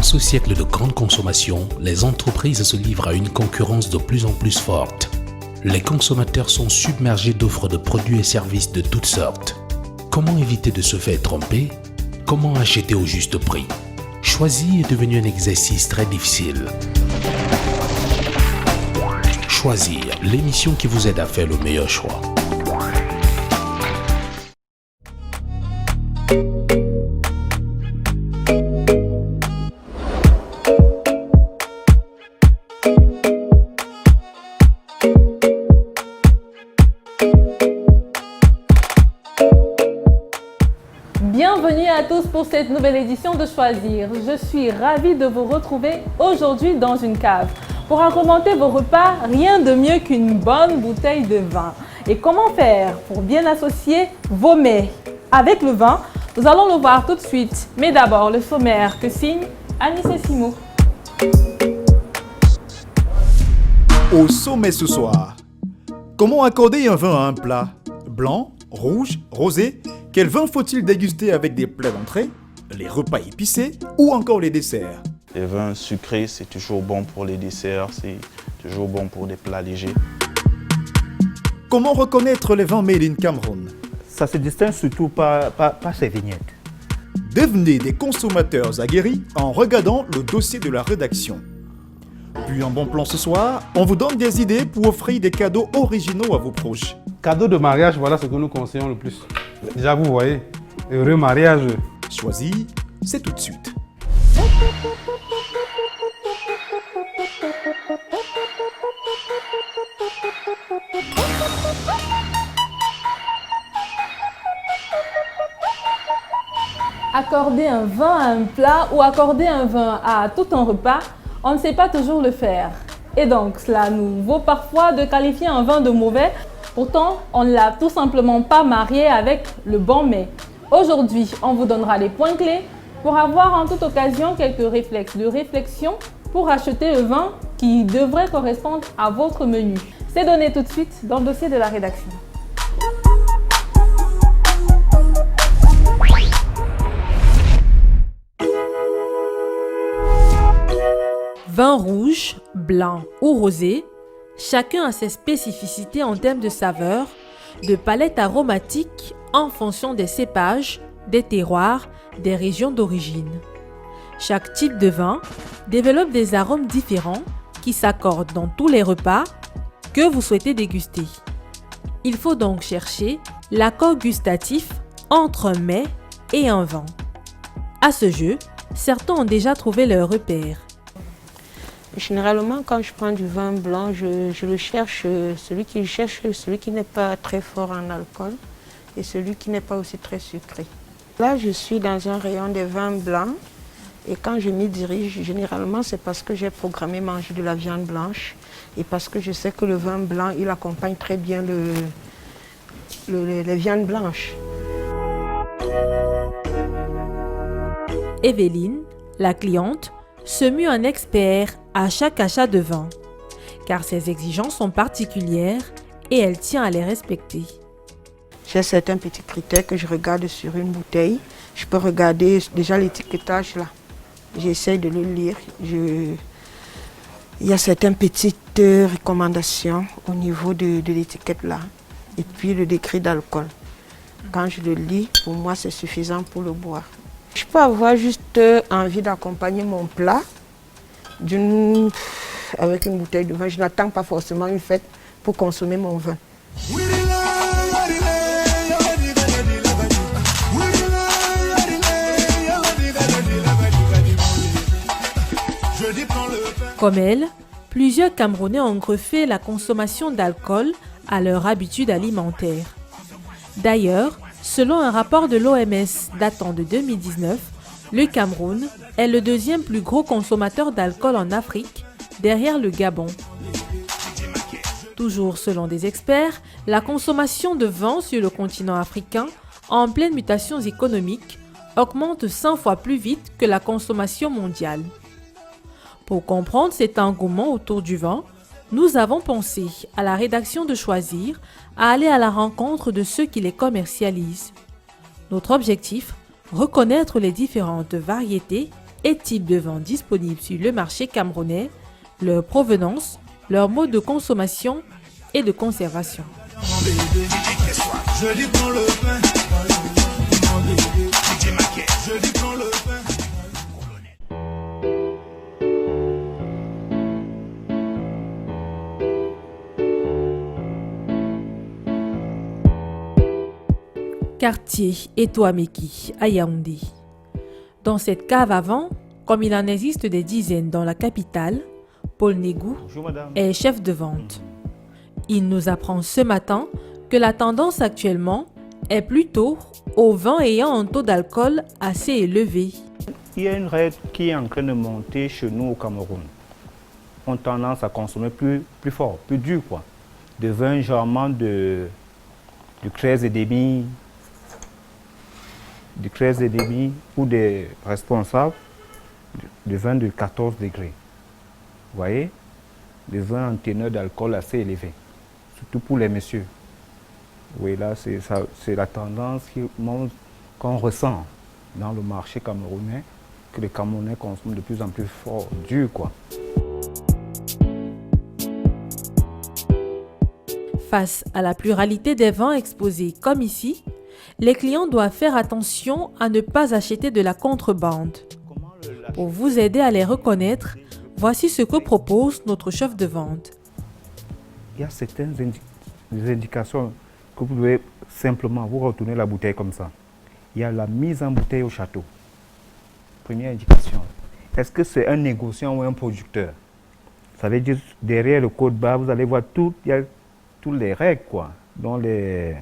Dans ce siècle de grande consommation, les entreprises se livrent à une concurrence de plus en plus forte. Les consommateurs sont submergés d'offres de produits et services de toutes sortes. Comment éviter de se faire tromper? Comment acheter au juste prix? Choisir est devenu un exercice très difficile. Choisir, l'émission qui vous aide à faire le meilleur choix. Bienvenue à tous pour cette nouvelle édition de Choisir. Je suis ravie de vous retrouver aujourd'hui dans une cave. Pour agrémenter vos repas, rien de mieux qu'une bonne bouteille de vin. Et comment faire pour bien associer vos mets avec le vin? Nous allons le voir tout de suite. Mais d'abord, le sommaire que signe Anissé Simo. Au sommet ce soir, comment accorder un vin à un plat? Blanc, rouge, rosé? Quel vin faut-il déguster avec des plats d'entrée, les repas épicés ou encore les desserts? Les vins sucrés, c'est toujours bon pour les desserts, c'est toujours bon pour des plats légers. Comment reconnaître les vins made in Cameroun? Ça se distingue surtout par ses vignettes. Devenez des consommateurs aguerris en regardant le dossier de la rédaction. Puis un bon plan ce soir, on vous donne des idées pour offrir des cadeaux originaux à vos proches. Cadeau de mariage, voilà ce que nous conseillons le plus. Déjà, vous voyez, heureux mariage. Choisir, c'est tout de suite. Accorder un vin à un plat ou accorder un vin à tout un repas, on ne sait pas toujours le faire. Et donc, cela nous vaut parfois de qualifier un vin de mauvais. Pourtant, on ne l'a tout simplement pas marié avec le bon mets. Aujourd'hui, on vous donnera les points clés pour avoir en toute occasion quelques réflexes de réflexion pour acheter le vin qui devrait correspondre à votre menu. C'est donné tout de suite dans le dossier de la rédaction. Vin rouge, blanc ou rosé, chacun a ses spécificités en termes de saveur, de palette aromatique en fonction des cépages, des terroirs, des régions d'origine. Chaque type de vin développe des arômes différents qui s'accordent dans tous les repas que vous souhaitez déguster. Il faut donc chercher l'accord gustatif entre un mets et un vin. À ce jeu, certains ont déjà trouvé leur repère. Généralement, quand je prends du vin blanc, je le cherche, celui qui n'est pas très fort en alcool et celui qui n'est pas aussi très sucré. Là, je suis dans un rayon des vins blancs et quand je m'y dirige, généralement, c'est parce que j'ai programmé manger de la viande blanche et parce que je sais que le vin blanc, il accompagne très bien les viandes blanches. Evelyne, la cliente, se mue en expert à chaque achat de vin, car ses exigences sont particulières et elle tient à les respecter. J'ai certains petits critères que je regarde sur une bouteille. Je peux regarder déjà l'étiquetage là. J'essaie de le lire. Il y a certaines petites recommandations au niveau de l'étiquette là. Et puis le décret d'alcool. Quand je le lis, pour moi c'est suffisant pour le boire. Je peux avoir juste envie d'accompagner mon plat avec une bouteille de vin. Je n'attends pas forcément une fête pour consommer mon vin. Comme elle, plusieurs Camerounais ont greffé la consommation d'alcool à leur habitude alimentaire. D'ailleurs, selon un rapport de l'OMS datant de 2019, le Cameroun est le deuxième plus gros consommateur d'alcool en Afrique, derrière le Gabon. Toujours selon des experts, la consommation de vin sur le continent africain, en pleine mutation économique, augmente 100 fois plus vite que la consommation mondiale. Pour comprendre cet engouement autour du vin, nous avons pensé à la rédaction de Choisir à aller à la rencontre de ceux qui les commercialisent. Notre objectif, reconnaître les différentes variétés et types de vin disponibles sur le marché camerounais, leur provenance, leur mode de consommation et de conservation. Quartier Etoameki à Yaoundé. Dans cette cave à vin, comme il en existe des dizaines dans la capitale, Paul Négou Bonjour madame. est chef de vente. Il nous apprend ce matin que la tendance actuellement est plutôt aux vins ayant un taux d'alcool assez élevé. Il y a une règle qui est en train de monter chez nous au Cameroun. On a tendance à consommer plus fort, plus dur quoi. Des vins généralement du 13,5, du 13,5 ou des responsables de vins de 14 degrés. Vous voyez, des vins en teneur d'alcool assez élevé, surtout pour les messieurs. Oui, là, c'est la tendance qu'on ressent dans le marché camerounais, que les Camerounais consomment de plus en plus fort, dur quoi. Face à la pluralité des vins exposés comme ici, les clients doivent faire attention à ne pas acheter de la contrebande. Pour vous aider à les reconnaître, voici ce que propose notre chef de vente. Il y a certaines indications que vous devez simplement vous retourner la bouteille comme ça. Il y a la mise en bouteille au château. Première indication. Est-ce que c'est un négociant ou un producteur? Ça veut dire derrière le code barre, vous allez voir il y a toutes les règles quoi. Dont je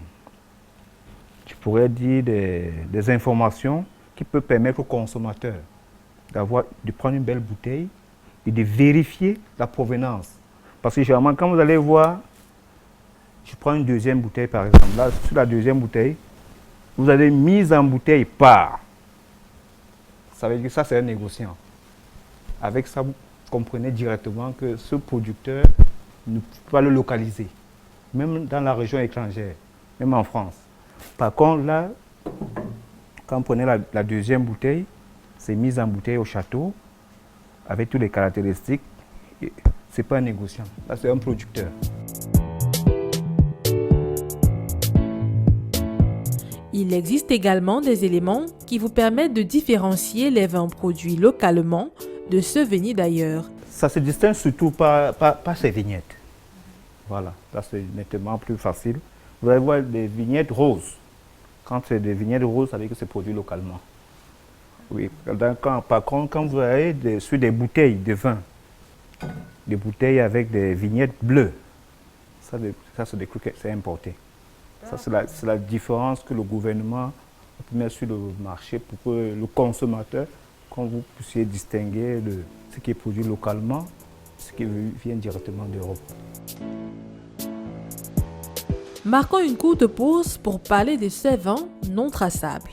pourrais dire des informations qui peuvent permettre au consommateur de prendre une belle bouteille et de vérifier la provenance. Parce que généralement, quand vous allez voir, je prends une deuxième bouteille par exemple, là sur la deuxième bouteille, vous avez mise en bouteille par. Ça veut dire que ça c'est un négociant. Avec ça, vous comprenez directement que ce producteur ne peut pas le localiser, même dans la région étrangère, même en France. Par contre, là, quand vous prenez la deuxième bouteille, c'est mise en bouteille au château, avec toutes les caractéristiques. Ce n'est pas un négociant, là c'est un producteur. Il existe également des éléments qui vous permettent de différencier les vins produits localement de ceux venus d'ailleurs. Ça se distingue surtout par ces vignettes. Voilà, là c'est nettement plus facile. Vous allez voir des vignettes roses. Quand c'est des vignettes roses, ça veut dire que c'est produit localement. Oui. Par contre, quand vous allez sur des bouteilles de vin, des bouteilles avec des vignettes bleues, ça c'est des trucs, c'est importé. Ça c'est la différence que le gouvernement met sur le marché pour que le consommateur, quand vous puissiez distinguer ce qui est produit localement, ce qui vient directement d'Europe. Marquons une courte pause pour parler de ces vins non traçables.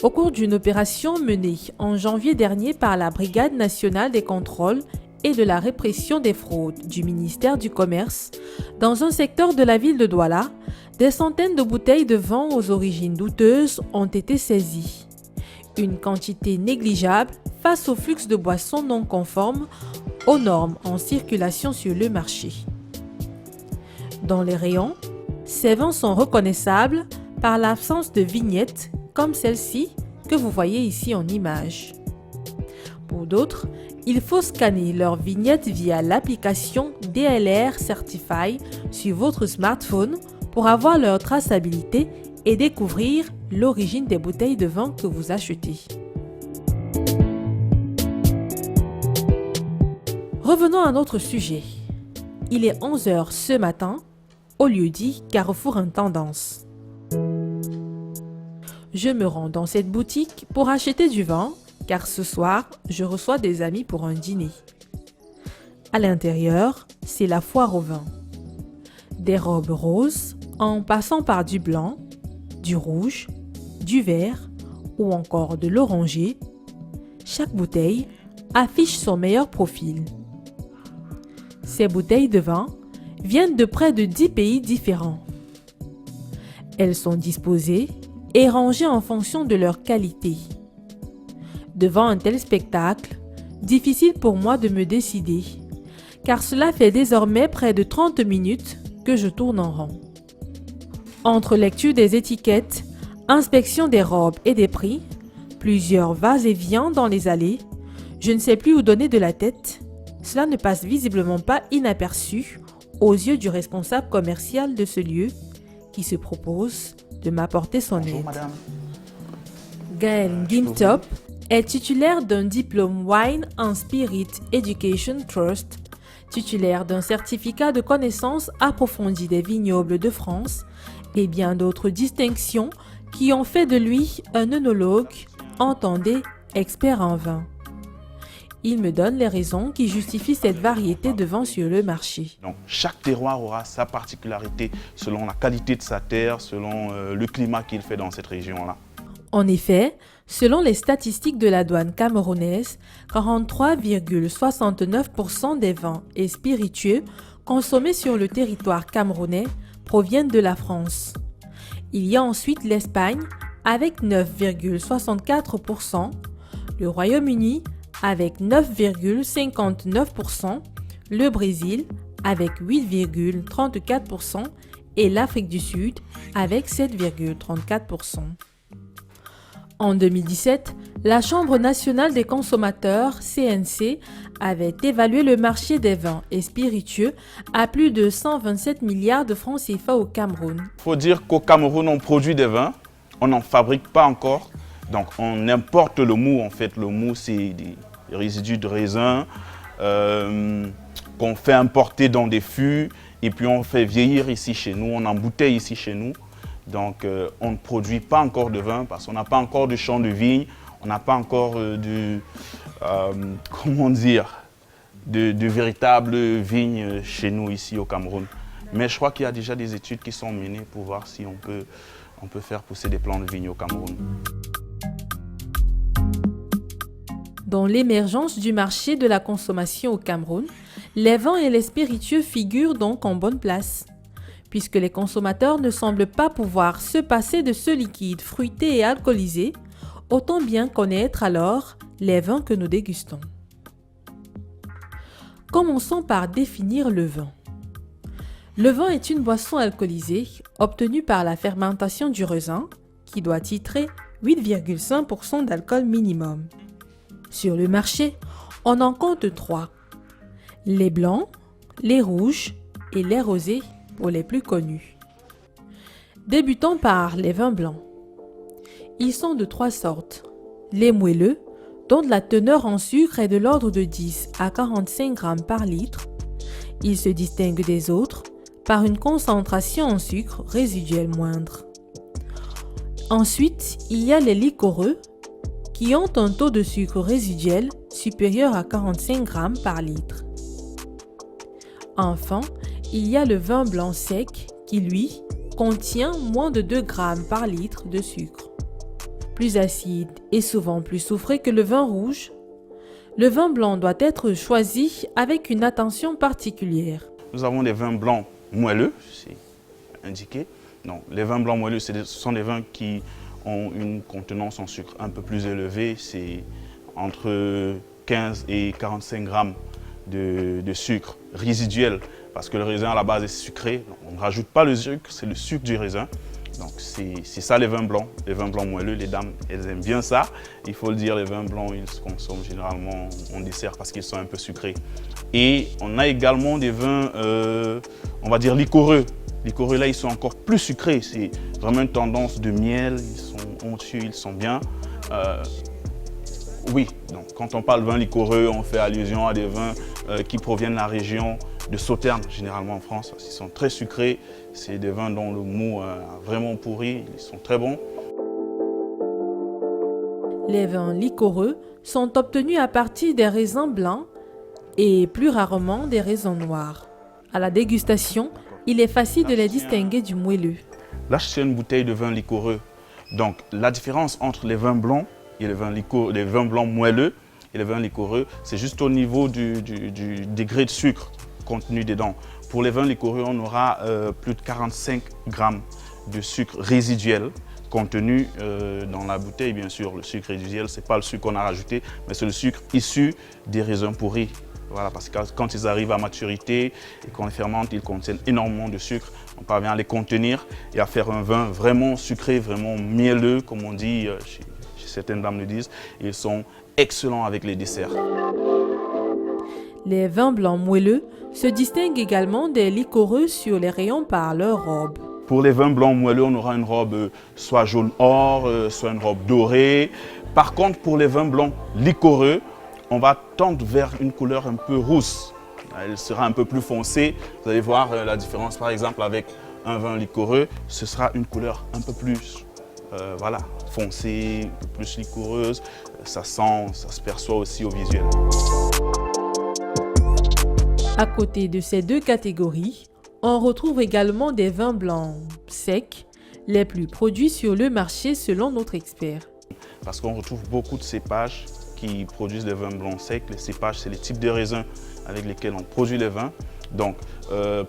Au cours d'une opération menée en janvier dernier par la Brigade nationale des contrôles et de la répression des fraudes du ministère du Commerce, dans un secteur de la ville de Douala, des centaines de bouteilles de vin aux origines douteuses ont été saisies. Une quantité négligeable face au flux de boissons non conformes aux normes en circulation sur le marché. Dans les rayons, ces vins sont reconnaissables par l'absence de vignettes comme celle-ci que vous voyez ici en image. Pour d'autres, il faut scanner leur vignette via l'application DLR Certify sur votre smartphone pour avoir leur traçabilité et découvrir l'origine des bouteilles de vin que vous achetez. Revenons à notre sujet. Il est 11h ce matin, au lieu-dit Carrefour Intendance. Je me rends dans cette boutique pour acheter du vin, car ce soir, je reçois des amis pour un dîner. À l'intérieur, c'est la foire au vin. Des robes roses, en passant par du blanc, du rouge, du vert ou encore de l'oranger, chaque bouteille affiche son meilleur profil. Ces bouteilles de vin viennent de près de 10 pays différents. Elles sont disposées et rangées en fonction de leur qualité. Devant un tel spectacle, difficile pour moi de me décider, car cela fait désormais près de 30 minutes que je tourne en rond. Entre lecture des étiquettes, inspection des robes et des prix, plusieurs va-et-vient dans les allées, je ne sais plus où donner de la tête. Cela ne passe visiblement pas inaperçu aux yeux du responsable commercial de ce lieu qui se propose de m'apporter son Bonjour, aide. madame. Gaël Gimtop est titulaire d'un diplôme Wine and Spirit Education Trust, titulaire d'un certificat de connaissances approfondies des vignobles de France et bien d'autres distinctions qui ont fait de lui un œnologue, entendez, expert en vin. Il me donne les raisons qui justifient cette variété de vins sur le marché. Donc, chaque terroir aura sa particularité selon la qualité de sa terre, selon le climat qu'il fait dans cette région-là. En effet, selon les statistiques de la douane camerounaise, 43,69% des vins et spiritueux consommés sur le territoire camerounais proviennent de la France. Il y a ensuite l'Espagne avec 9,64%, le Royaume-Uni avec 9,59%, le Brésil avec 8,34% et l'Afrique du Sud avec 7,34%. En 2017, la Chambre nationale des consommateurs, CNC, avait évalué le marché des vins et spiritueux à plus de 127 milliards de francs CFA au Cameroun. Il faut dire qu'au Cameroun, on produit des vins, on n'en fabrique pas encore. Donc on importe le mou. En fait, le mou, c'est des résidus de raisin qu'on fait importer dans des fûts et puis on fait vieillir ici chez nous, on embouteille ici chez nous. Donc on ne produit pas encore de vin parce qu'on n'a pas encore de champ de vigne, on n'a pas encore de véritables vignes chez nous ici au Cameroun. Mais je crois qu'il y a déjà des études qui sont menées pour voir si on peut faire pousser des plants de vigne au Cameroun. Dans l'émergence du marché de la consommation au Cameroun, les vins et les spiritueux figurent donc en bonne place, puisque les consommateurs ne semblent pas pouvoir se passer de ce liquide fruité et alcoolisé, autant bien connaître alors les vins que nous dégustons. Commençons par définir le vin. Le vin est une boisson alcoolisée obtenue par la fermentation du raisin, qui doit titrer 8,5% d'alcool minimum. Sur le marché, on en compte 3. Les blancs, les rouges et les rosés pour les plus connus. Débutons par les vins blancs. Ils sont de 3 sortes. Les moelleux, dont la teneur en sucre est de l'ordre de 10 à 45 grammes par litre. Ils se distinguent des autres par une concentration en sucre résiduel moindre. Ensuite, il y a les liquoreux, qui ont un taux de sucre résiduel supérieur à 45 grammes par litre. Enfin, il y a le vin blanc sec qui, lui, contient moins de 2 grammes par litre de sucre. Plus acide et souvent plus soufré que le vin rouge, le vin blanc doit être choisi avec une attention particulière. Nous avons des vins blancs moelleux, c'est indiqué. Non, les vins blancs moelleux, ce sont des vins qui ont une contenance en sucre un peu plus élevée, c'est entre 15 et 45 grammes de sucre résiduel, parce que le raisin à la base est sucré, on ne rajoute pas le sucre, c'est le sucre du raisin. Donc c'est ça les vins blancs moelleux, les dames elles aiment bien ça. Il faut le dire, les vins blancs ils se consomment généralement en dessert parce qu'ils sont un peu sucrés. Et on a également des vins, on va dire liquoreux. Liquoreux là ils sont encore plus sucrés, c'est vraiment une tendance de miel, ils sont onctueux, ils sont bien. Oui, donc quand on parle vin liquoreux, on fait allusion à des vins qui proviennent de la région de Sauternes, généralement en France. Ils sont très sucrés, c'est des vins dont le mou a vraiment pourri, ils sont très bons. Les vins liquoreux sont obtenus à partir des raisins blancs et plus rarement des raisins noirs. À la dégustation, il est facile de les distinguer du moelleux. Là, je tiens une bouteille de vin liquoreux. Donc, la différence entre les vins blancs et les vins blancs moelleux et les vins liquoreux, c'est juste au niveau du degré de sucre contenu dedans. Pour les vins liquoreux, on aura plus de 45 grammes de sucre résiduel, contenu dans la bouteille, bien sûr, le sucre résiduel, ce n'est pas le sucre qu'on a rajouté, mais c'est le sucre issu des raisins pourris. Voilà, parce que quand ils arrivent à maturité et qu'on les fermente, ils contiennent énormément de sucre. On parvient à les contenir et à faire un vin vraiment sucré, vraiment mielleux, comme on dit, chez certaines dames le disent. Ils sont excellents avec les desserts. Les vins blancs moelleux se distinguent également des liquoreux sur les rayons par leur robe. Pour les vins blancs moelleux, on aura une robe soit jaune or, soit une robe dorée. Par contre, pour les vins blancs liquoreux, on va tendre vers une couleur un peu rousse. Elle sera un peu plus foncée. Vous allez voir la différence, par exemple, avec un vin liquoreux, ce sera une couleur un peu plus voilà, foncée, un peu plus liquoreuse. Ça sent, ça se perçoit aussi au visuel. À côté de ces deux catégories, on retrouve également des vins blancs secs, les plus produits sur le marché selon notre expert. Parce qu'on retrouve beaucoup de cépages qui produisent des vins blancs secs. Les cépages, c'est les types de raisins avec lesquels on produit les vins. Donc,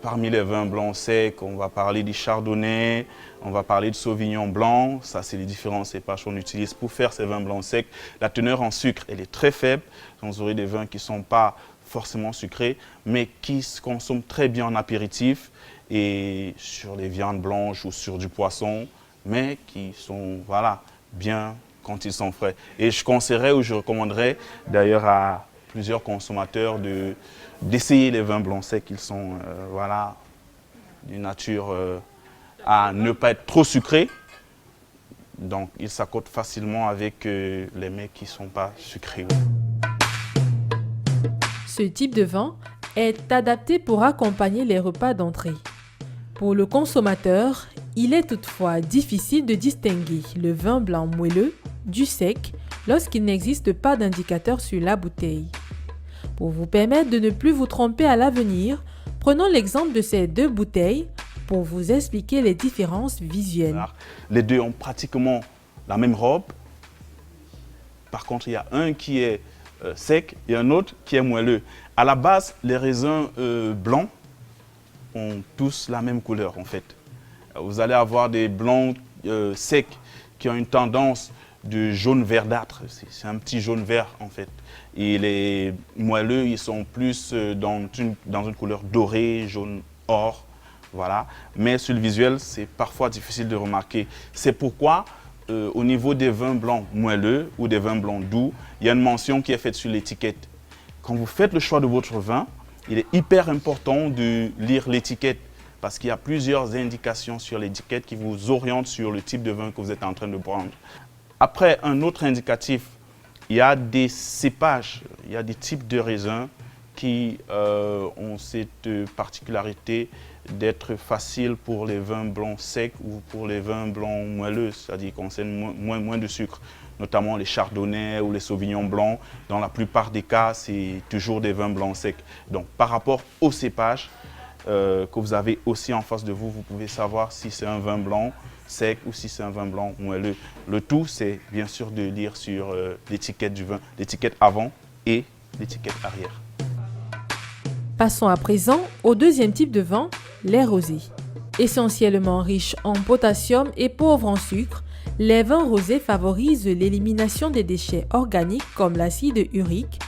parmi les vins blancs secs, on va parler du chardonnay, on va parler de sauvignon blanc. Ça, c'est les différents cépages qu'on utilise pour faire ces vins blancs secs. La teneur en sucre, elle est très faible. Donc, vous aurez des vins qui ne sont pas forcément sucrés, mais qui se consomment très bien en apéritif et sur les viandes blanches ou sur du poisson, mais qui sont voilà, bien quand ils sont frais. Et je conseillerais ou je recommanderais d'ailleurs à plusieurs consommateurs d'essayer les vins blancs secs. Ils sont voilà, d'une nature à ne pas être trop sucrés. Donc ils s'accordent facilement avec les mets qui ne sont pas sucrés. Ce type de vin est adapté pour accompagner les repas d'entrée. Pour le consommateur, il est toutefois difficile de distinguer le vin blanc moelleux du sec lorsqu'il n'existe pas d'indicateur sur la bouteille. Pour vous permettre de ne plus vous tromper à l'avenir, prenons l'exemple de ces deux bouteilles pour vous expliquer les différences visuelles. Les deux ont pratiquement la même robe. Par contre, il y a un qui est sec et un autre qui est moelleux. À la base, les raisins blancs ont tous la même couleur en fait. Vous allez avoir des blancs secs qui ont une tendance de jaune verdâtre. C'est un petit jaune vert en fait. Et les moelleux, ils sont plus dans une couleur dorée, jaune or. Voilà. Mais sur le visuel, c'est parfois difficile de remarquer. C'est pourquoi au niveau des vins blancs moelleux ou des vins blancs doux, il y a une mention qui est faite sur l'étiquette. Quand vous faites le choix de votre vin, il est hyper important de lire l'étiquette parce qu'il y a plusieurs indications sur l'étiquette qui vous orientent sur le type de vin que vous êtes en train de prendre. Après, un autre indicatif, il y a des cépages, il y a des types de raisins qui ont cette particularité d'être faciles pour les vins blancs secs ou pour les vins blancs moelleux, c'est-à-dire qu'ils contiennent moins de sucre, notamment les chardonnays ou les sauvignons blancs. Dans la plupart des cas, c'est toujours des vins blancs secs. Donc, par rapport aux cépages que vous avez aussi en face de vous, vous pouvez savoir si c'est un vin blanc sec ou si c'est un vin blanc moelleux. Le tout, c'est bien sûr de lire sur l'étiquette du vin, l'étiquette avant et l'étiquette arrière. Passons à présent au deuxième type de vin, les rosés. Essentiellement riches en potassium et pauvres en sucre, les vins rosés favorisent l'élimination des déchets organiques comme l'acide urique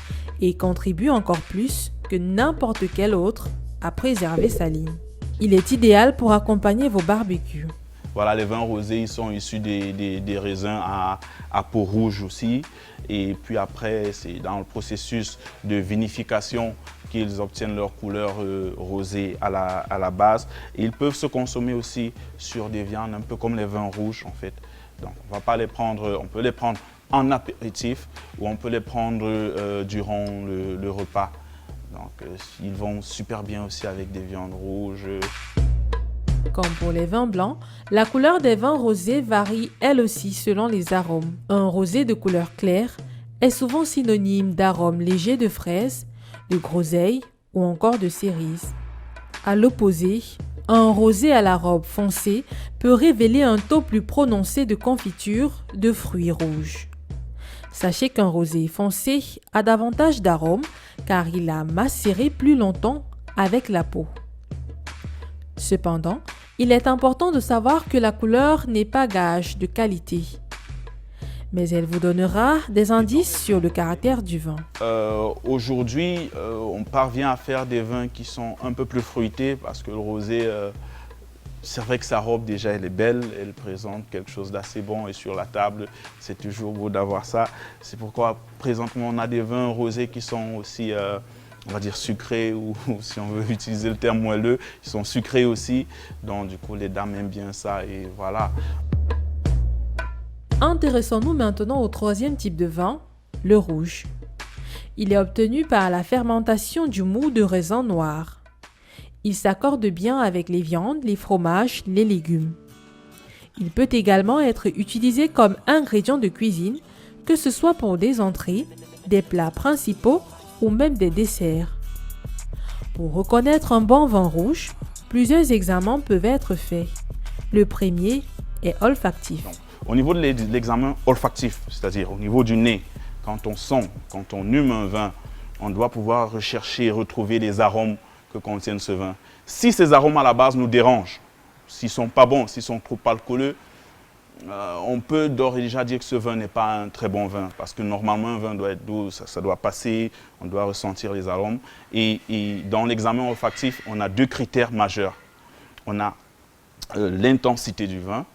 et contribuent encore plus que n'importe quel autre à préserver sa ligne. Il est idéal pour accompagner vos barbecues. Voilà, les vins rosés, ils sont issus des raisins à peau rouge aussi. Et puis après, c'est dans le processus de vinification qu'ils obtiennent leur couleur rosée à la base. Et ils peuvent se consommer aussi sur des viandes, un peu comme les vins rouges en fait. Donc on va pas les prendre, on peut les prendre en apéritif ou on peut les prendre durant le repas. Donc ils vont super bien aussi avec des viandes rouges. Comme pour les vins blancs, la couleur des vins rosés varie elle aussi selon les arômes. Un rosé de couleur claire est souvent synonyme d'arômes légers de fraises, de groseille ou encore de cerises. À l'opposé, un rosé à la robe foncée peut révéler un taux plus prononcé de confiture de fruits rouges. Sachez qu'un rosé foncé a davantage d'arômes car il a macéré plus longtemps avec la peau. Cependant, Il est important de savoir que la couleur n'est pas gage de qualité, mais elle vous donnera des indices sur le caractère du vin. Aujourd'hui, on parvient à faire des vins qui sont un peu plus fruités parce que le rosé, c'est vrai que sa robe déjà elle est belle, elle présente quelque chose d'assez bon et sur la table, c'est toujours beau d'avoir ça. C'est pourquoi présentement on a des vins rosés qui sont aussi, on va dire sucrés ou si on veut utiliser le terme moelleux, ils sont sucrés aussi. Donc du coup les dames aiment bien ça et voilà. Intéressons-nous maintenant au troisième type de vin, le rouge. Il est obtenu par la fermentation du mou de raisin noir. Il s'accorde bien avec les viandes, les fromages, les légumes. Il peut également être utilisé comme ingrédient de cuisine, que ce soit pour des entrées, des plats principaux ou même des desserts. Pour reconnaître un bon vin rouge, plusieurs examens peuvent être faits. Le premier est olfactif. Au niveau de l'examen olfactif, c'est-à-dire au niveau du nez, quand on sent, quand on hume un vin, on doit pouvoir rechercher et retrouver les arômes que contiennent ce vin. Si ces arômes à la base nous dérangent, s'ils ne sont pas bons, s'ils sont trop alcooleux, on peut d'ores et déjà dire que ce vin n'est pas un très bon vin parce que normalement un vin doit être doux, ça doit passer, on doit ressentir les arômes. Et dans l'examen olfactif, on a deux critères majeurs. On a l'intensité du vin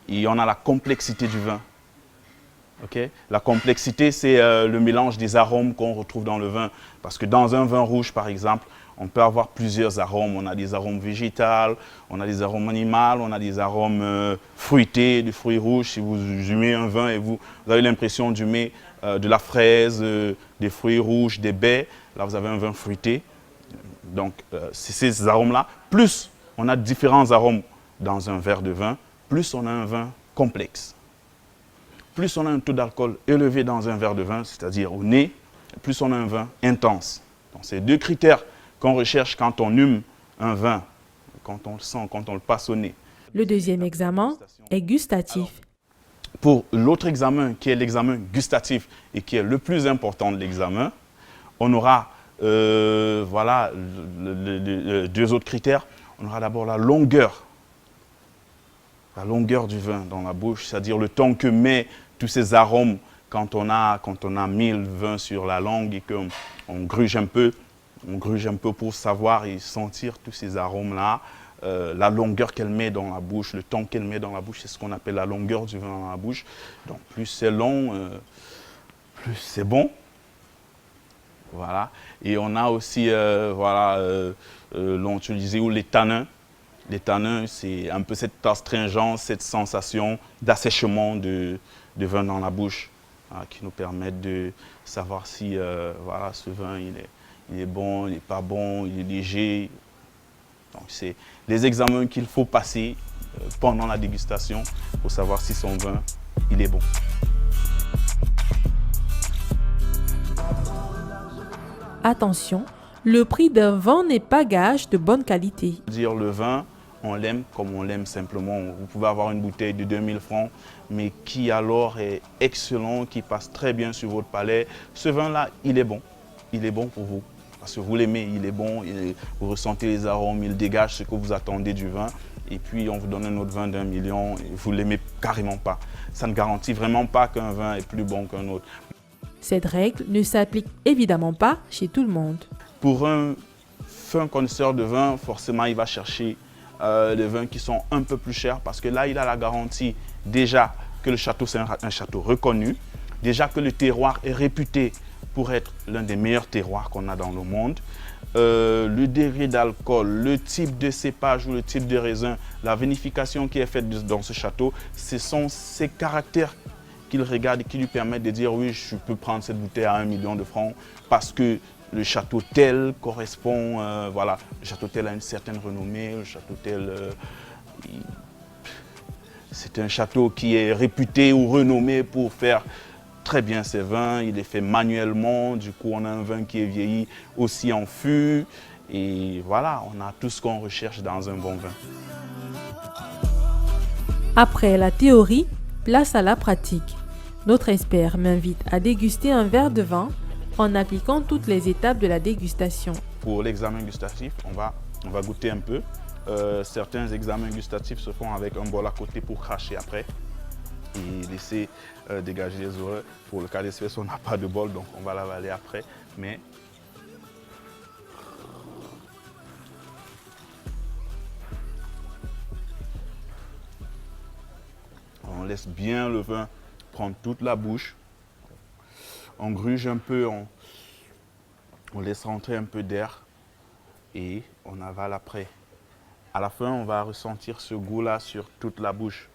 et on a la complexité du vin. Okay? La complexité, c'est le mélange des arômes qu'on retrouve dans le vin. Parce que dans un vin rouge, par exemple, on peut avoir plusieurs arômes. On a des arômes végétaux, on a des arômes animaux, on a des arômes fruités, des fruits rouges. Si vous humez un vin et vous avez l'impression d'humer de la fraise, des fruits rouges, des baies, là vous avez un vin fruité. Donc c'est ces arômes-là. Plus on a différents arômes dans un verre de vin, plus on a un vin complexe. Plus on a un taux d'alcool élevé dans un verre de vin, c'est-à-dire au nez, plus on a un vin intense. Donc, c'est deux critères qu'on recherche quand on hume un vin, quand on le sent, quand on le passe au nez. Le deuxième examen est gustatif. Alors, pour l'autre examen, qui est l'examen gustatif et qui est le plus important de l'examen, on aura voilà, deux autres critères. On aura d'abord la longueur du vin dans la bouche, c'est-à-dire le temps que met tous ces arômes quand on a mis le vin sur la langue et qu'on gruge un peu pour savoir et sentir tous ces arômes-là, la longueur qu'elle met dans la bouche, le temps qu'elle met dans la bouche, c'est ce qu'on appelle la longueur du vin dans la bouche. Donc plus c'est long, plus c'est bon. Voilà. Et on a aussi l'on utilisait les tanins. Les tanins, c'est un peu cette astringence, cette sensation d'assèchement de vin dans la bouche qui nous permettent de savoir si voilà, ce vin il est bon, il n'est pas bon, il est léger. Donc c'est les examens qu'il faut passer pendant la dégustation pour savoir si son vin il est bon. Attention, le prix d'un vin n'est pas gage de bonne qualité. Dire le vin, on l'aime comme on l'aime simplement. Vous pouvez avoir une bouteille de 2000 francs, mais qui alors est excellent, qui passe très bien sur votre palais. Ce vin-là, il est bon. Il est bon pour vous. Parce que vous l'aimez, il est bon, vous ressentez les arômes, il dégage ce que vous attendez du vin. Et puis on vous donne un autre vin d'1 million et vous ne l'aimez carrément pas. Ça ne garantit vraiment pas qu'un vin est plus bon qu'un autre. Cette règle ne s'applique évidemment pas chez tout le monde. Pour un fin connaisseur de vin, forcément il va chercher des vins qui sont un peu plus chers parce que là, il a la garantie déjà que le château, c'est un château reconnu, déjà que le terroir est réputé pour être l'un des meilleurs terroirs qu'on a dans le monde. Le degré d'alcool, le type de cépage ou le type de raisin, la vinification qui est faite dans ce château, ce sont ces caractères qu'il regarde et qui lui permettent de dire oui, je peux prendre cette bouteille à 1 million de francs parce que le château tel correspond, voilà, le château tel a une certaine renommée, le château tel, c'est un château qui est réputé ou renommé pour faire très bien ses vins, il est fait manuellement, du coup on a un vin qui est vieilli aussi en fût, et voilà, on a tout ce qu'on recherche dans un bon vin. Après la théorie, place à la pratique. Notre expert m'invite à déguster un verre de vin en appliquant toutes les étapes de la dégustation. Pour l'examen gustatif, on va goûter un peu certains examens gustatifs se font avec un bol à côté pour cracher après et laisser dégager les odeurs. Pour le cas d'espèce, on n'a pas de bol, donc on va l'avaler après. Mais on laisse bien le vin prendre toute la bouche. On gruge un peu, on laisse rentrer un peu d'air et on avale après. À la fin, on va ressentir ce goût-là sur toute la bouche.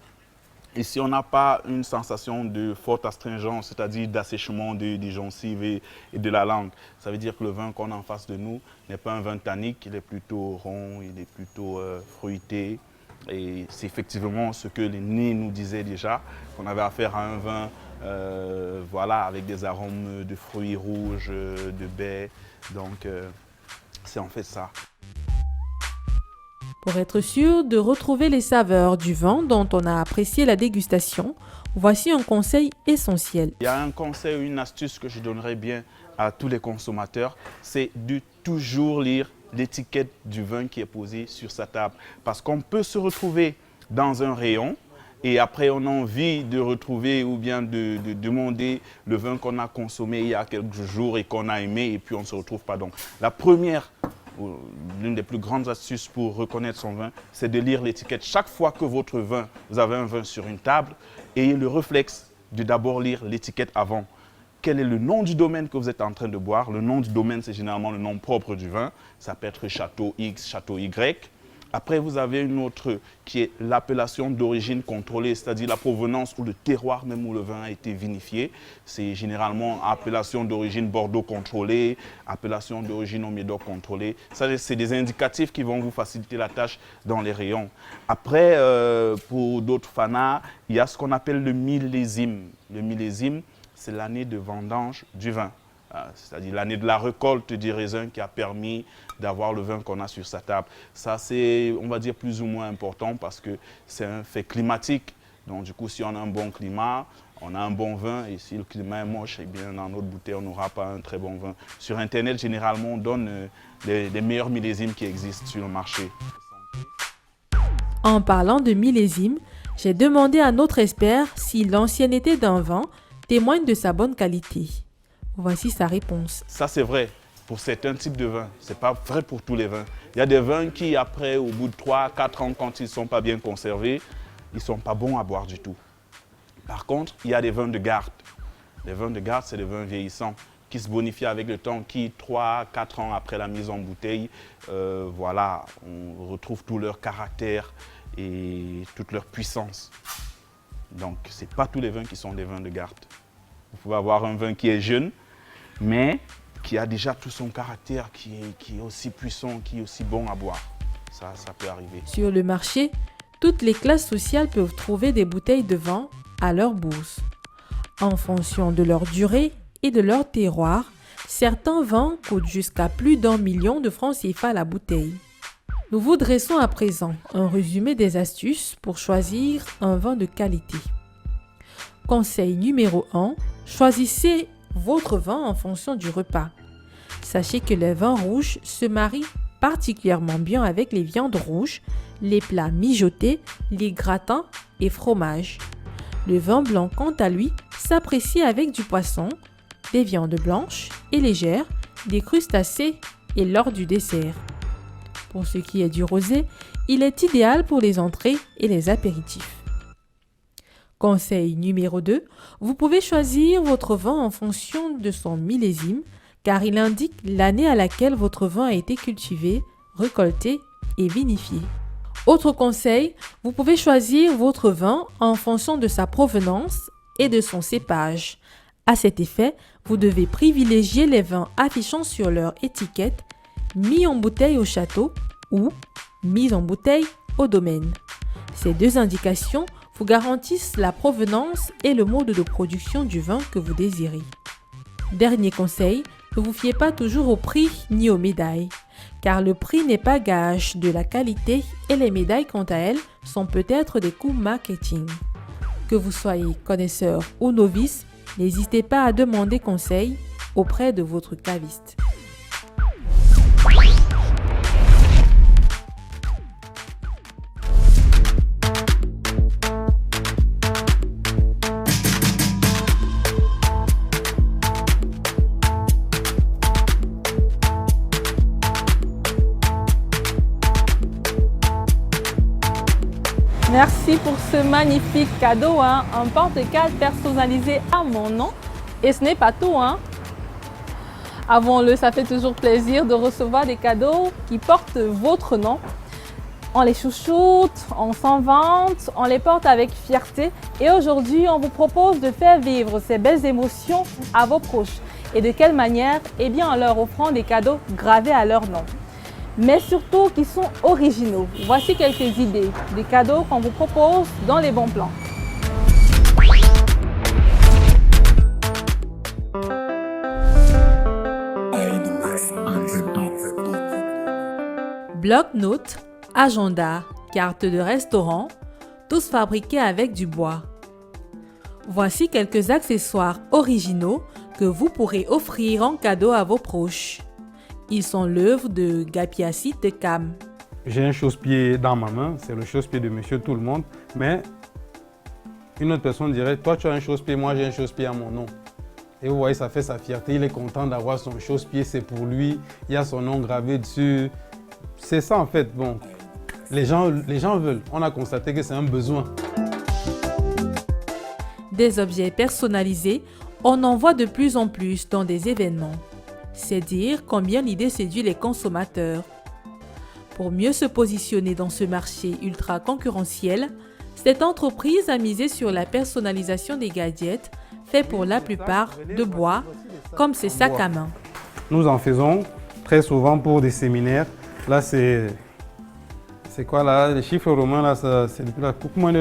Et si on n'a pas une sensation de forte astringence, c'est-à-dire d'assèchement des gencives et de la langue, ça veut dire que le vin qu'on a en face de nous n'est pas un vin tannique, il est plutôt rond, il est plutôt fruité. Et c'est effectivement ce que les nez nous disaient déjà, qu'on avait affaire à un vin voilà, avec des arômes de fruits rouges, de baies. Donc c'est en fait ça. Pour être sûr de retrouver les saveurs du vin dont on a apprécié la dégustation, voici un conseil essentiel. Il y a un conseil, une astuce que je donnerais bien à tous les consommateurs, c'est de toujours lire l'étiquette du vin qui est posée sur sa table. Parce qu'on peut se retrouver dans un rayon et après on a envie de retrouver ou bien de demander le vin qu'on a consommé il y a quelques jours et qu'on a aimé et puis on ne se retrouve pas. Donc la première, l'une des plus grandes astuces pour reconnaître son vin, c'est de lire l'étiquette. Chaque fois que vous avez un vin sur une table, ayez le réflexe de d'abord lire l'étiquette avant. Quel est le nom du domaine que vous êtes en train de boire? Le nom du domaine, c'est généralement le nom propre du vin. Ça peut être Château X, Château Y. Après, vous avez une autre qui est l'appellation d'origine contrôlée, c'est-à-dire la provenance ou le terroir même où le vin a été vinifié. C'est généralement appellation d'origine Bordeaux contrôlée, appellation d'origine au Médoc contrôlée. Ça, c'est des indicatifs qui vont vous faciliter la tâche dans les rayons. Après, pour d'autres fanas, il y a ce qu'on appelle le millésime. Le millésime, c'est l'année de vendange du vin. C'est-à-dire l'année de la récolte du raisin qui a permis d'avoir le vin qu'on a sur sa table. Ça, c'est, on va dire, plus ou moins important parce que c'est un fait climatique. Donc, du coup, si on a un bon climat, on a un bon vin. Et si le climat est moche, eh bien, dans notre bouteille, on n'aura pas un très bon vin. Sur Internet, généralement, on donne les meilleurs millésimes qui existent sur le marché. En parlant de millésime, j'ai demandé à notre expert si l'ancienneté d'un vin témoigne de sa bonne qualité. Voici sa réponse. Ça, c'est vrai pour certains types de vins. Ce n'est pas vrai pour tous les vins. Il y a des vins qui, après, au bout de 3-4 ans, quand ils ne sont pas bien conservés, ils ne sont pas bons à boire du tout. Par contre, il y a des vins de garde. Les vins de garde, c'est des vins vieillissants qui se bonifient avec le temps, qui, 3-4 ans après la mise en bouteille, voilà, on retrouve tout leur caractère et toute leur puissance. Donc, ce n'est pas tous les vins qui sont des vins de garde. Vous pouvez avoir un vin qui est jeune, mais qui a déjà tout son caractère, qui est aussi puissant, qui est aussi bon à boire. Ça peut arriver. Sur le marché, toutes les classes sociales peuvent trouver des bouteilles de vin à leur bourse. En fonction de leur durée et de leur terroir, certains vins coûtent jusqu'à plus d'1 million de francs CFA la bouteille. Nous vous dressons à présent un résumé des astuces pour choisir un vin de qualité. Conseil numéro 1, choisissez votre vin en fonction du repas. Sachez que les vins rouges se marient particulièrement bien avec les viandes rouges, les plats mijotés, les gratins et fromages. Le vin blanc, quant à lui, s'apprécie avec du poisson, des viandes blanches et légères, des crustacés et lors du dessert. Pour ce qui est du rosé, il est idéal pour les entrées et les apéritifs. Conseil numéro 2, vous pouvez choisir votre vin en fonction de son millésime, car il indique l'année à laquelle votre vin a été cultivé, récolté et vinifié. Autre conseil, vous pouvez choisir votre vin en fonction de sa provenance et de son cépage. À cet effet, vous devez privilégier les vins affichant sur leur étiquette mis en bouteille au château ou mis en bouteille au domaine. Ces deux indications vous garantissent la provenance et le mode de production du vin que vous désirez. Dernier conseil, ne vous fiez pas toujours au prix ni aux médailles, car le prix n'est pas gage de la qualité et les médailles, quant à elles, sont peut-être des coûts marketing. Que vous soyez connaisseur ou novice, n'hésitez pas à demander conseil auprès de votre caviste. Merci pour ce magnifique cadeau, hein. Un porte-clés personnalisé à mon nom. Et ce n'est pas tout, hein. Avouons-le, ça fait toujours plaisir de recevoir des cadeaux qui portent votre nom. On les chouchoute, on s'en vante, on les porte avec fierté. Et aujourd'hui, on vous propose de faire vivre ces belles émotions à vos proches. Et de quelle manière? Eh bien, en leur offrant des cadeaux gravés à leur nom. Mais surtout qui sont originaux. Voici quelques idées des cadeaux qu'on vous propose dans les bons plans. Bloc-notes, agenda, carte de restaurant, tous fabriqués avec du bois. Voici quelques accessoires originaux que vous pourrez offrir en cadeau à vos proches. Ils sont l'œuvre de Gapiassi Tekam. J'ai un chausse-pied dans ma main, c'est le chausse-pied de Monsieur Tout-le-Monde, mais une autre personne dirait, toi tu as un chausse-pied, moi j'ai un chausse-pied à mon nom. Et vous voyez, ça fait sa fierté, il est content d'avoir son chausse-pied, c'est pour lui, il y a son nom gravé dessus. C'est ça en fait, bon, les gens veulent, on a constaté que c'est un besoin. Des objets personnalisés, on en voit de plus en plus dans des événements. C'est dire combien l'idée séduit les consommateurs. Pour mieux se positionner dans ce marché ultra concurrentiel, cette entreprise a misé sur la personnalisation des gadgets faits pour la plupart de bois, comme ces sacs à main. Nous en faisons très souvent pour des séminaires. Là, c'est quoi là? Les chiffres romains, là, c'est depuis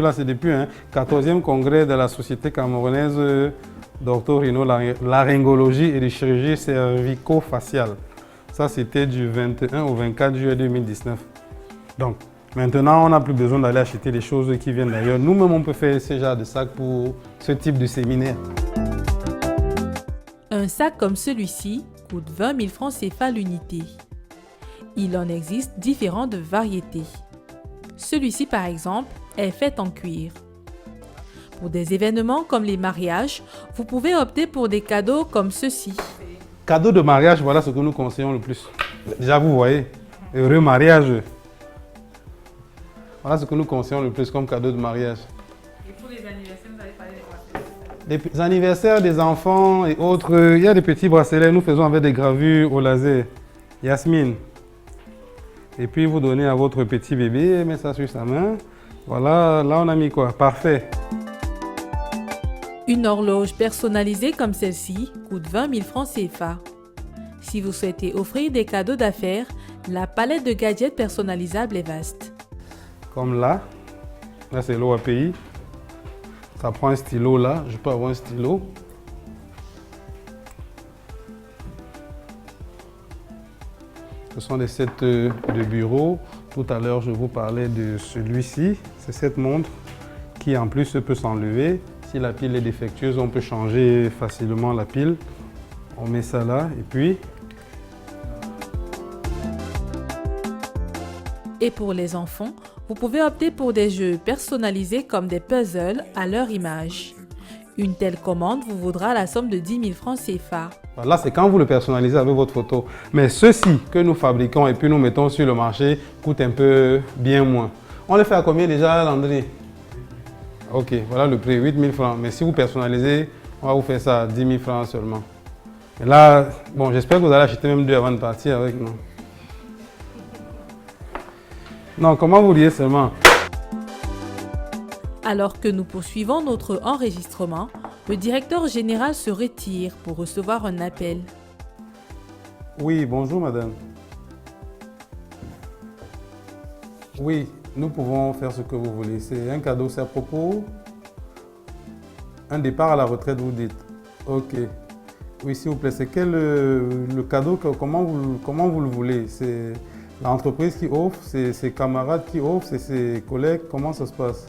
là, c'est depuis 14e congrès de la Société camerounaise d'orthoryno-laryngologie et de chirurgie cervico-faciale. Ça, c'était du 21 au 24 juillet 2019. Donc, maintenant, on n'a plus besoin d'aller acheter des choses qui viennent d'ailleurs. Nous-mêmes, on peut faire ce genre de sac pour ce type de séminaire. Un sac comme celui-ci coûte 20 000 francs CFA l'unité. Il en existe différentes variétés. Celui-ci, par exemple, est fait en cuir. Pour des événements comme les mariages, vous pouvez opter pour des cadeaux comme ceux-ci. Cadeau de mariage, voilà ce que nous conseillons le plus. Déjà, vous voyez, heureux mariage. Voilà ce que nous conseillons le plus comme cadeau de mariage. Et pour les anniversaires, vous avez parlé des bracelets? Les anniversaires des enfants et autres, il y a des petits bracelets, nous faisons avec des gravures au laser. Yasmine. Et puis vous donnez à votre petit bébé, met ça sur sa main. Voilà, là on a mis quoi? Parfait. Une horloge personnalisée comme celle-ci coûte 20 000 francs CFA. Si vous souhaitez offrir des cadeaux d'affaires, la palette de gadgets personnalisables est vaste. Comme là c'est l'OAPI. Ça prend un stylo là, je peux avoir un stylo. Ce sont des sets de bureau. Tout à l'heure, je vous parlais de celui-ci. C'est cette montre qui, en plus, peut s'enlever. Si la pile est défectueuse, on peut changer facilement la pile. On met ça là et puis... Et pour les enfants, vous pouvez opter pour des jeux personnalisés comme des puzzles à leur image. Une telle commande vous vaudra la somme de 10 000 francs CFA. Là, c'est quand vous le personnalisez avec votre photo. Mais ceux-ci que nous fabriquons et puis nous mettons sur le marché coûtent un peu bien moins. On les fait à combien déjà, Landry? Ok, voilà le prix, 8 000 francs. Mais si vous personnalisez, on va vous faire ça à 10 000 francs seulement. Et là, bon, j'espère que vous allez acheter même 2 avant de partir avec nous. Non, comment vous riez seulement? Alors que nous poursuivons notre enregistrement, le directeur général se retire pour recevoir un appel. Oui, bonjour madame. Oui, nous pouvons faire ce que vous voulez. C'est un cadeau, c'est à propos. Un départ à la retraite, vous dites. Ok. Oui, s'il vous plaît, c'est quel le cadeau, comment vous le voulez? C'est l'entreprise qui offre, c'est ses camarades qui offrent, c'est ses collègues, comment ça se passe?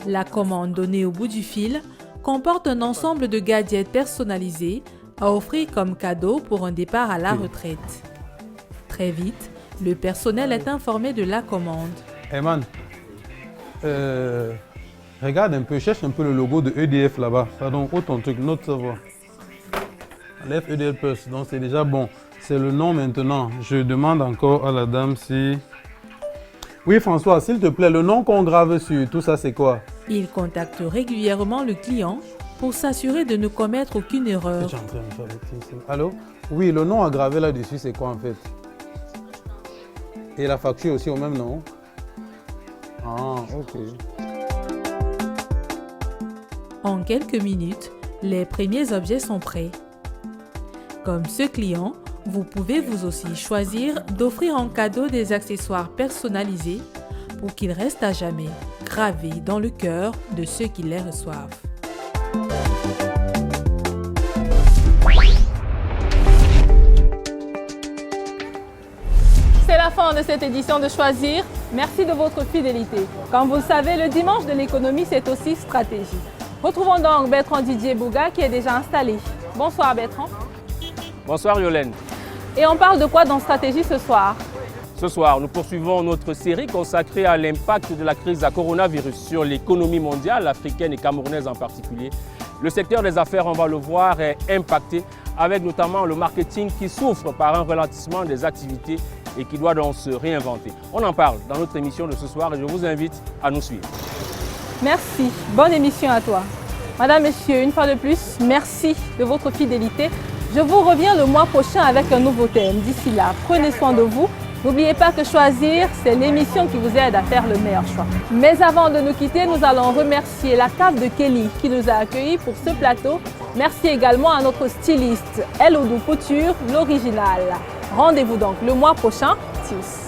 La commande donnée au bout du fil comporte un ensemble de gadgets personnalisés à offrir comme cadeau pour un départ à la retraite. Très vite, le personnel est informé de la commande. Hey man, regarde un peu, cherche un peu le logo de EDF là-bas. Pardon, où ton truc, notre savoir. Enlève EDF Plus, donc c'est déjà bon. C'est le nom maintenant. Je demande encore à la dame si... Oui, François, s'il te plaît, le nom qu'on grave sur tout ça, c'est quoi? Il contacte régulièrement le client pour s'assurer de ne commettre aucune erreur. Allô? Oui, le nom à graver là-dessus, c'est quoi en fait? Et la facture aussi au même nom? Ah, ok. En quelques minutes, les premiers objets sont prêts. Comme ce client, vous pouvez vous aussi choisir d'offrir en cadeau des accessoires personnalisés pour qu'ils restent à jamais gravés dans le cœur de ceux qui les reçoivent. C'est la fin de cette édition de Choisir. Merci de votre fidélité. Comme vous le savez, le dimanche de l'économie, c'est aussi stratégie. Retrouvons donc Bertrand Didier Bouga qui est déjà installé. Bonsoir Bertrand. Bonsoir Yolène. Et on parle de quoi dans Stratégie ce soir? Ce soir, nous poursuivons notre série consacrée à l'impact de la crise à coronavirus sur l'économie mondiale, africaine et camerounaise en particulier. Le secteur des affaires, on va le voir, est impacté, avec notamment le marketing qui souffre par un ralentissement des activités et qui doit donc se réinventer. On en parle dans notre émission de ce soir et je vous invite à nous suivre. Merci, bonne émission à toi. Madame, Monsieur, une fois de plus, merci de votre fidélité. Je vous reviens le mois prochain avec un nouveau thème. D'ici là, prenez soin de vous. N'oubliez pas que Choisir, c'est l'émission qui vous aide à faire le meilleur choix. Mais avant de nous quitter, nous allons remercier la table de Kelly qui nous a accueillis pour ce plateau. Merci également à notre styliste Elodou Couture, l'original. Rendez-vous donc le mois prochain. Tchuss.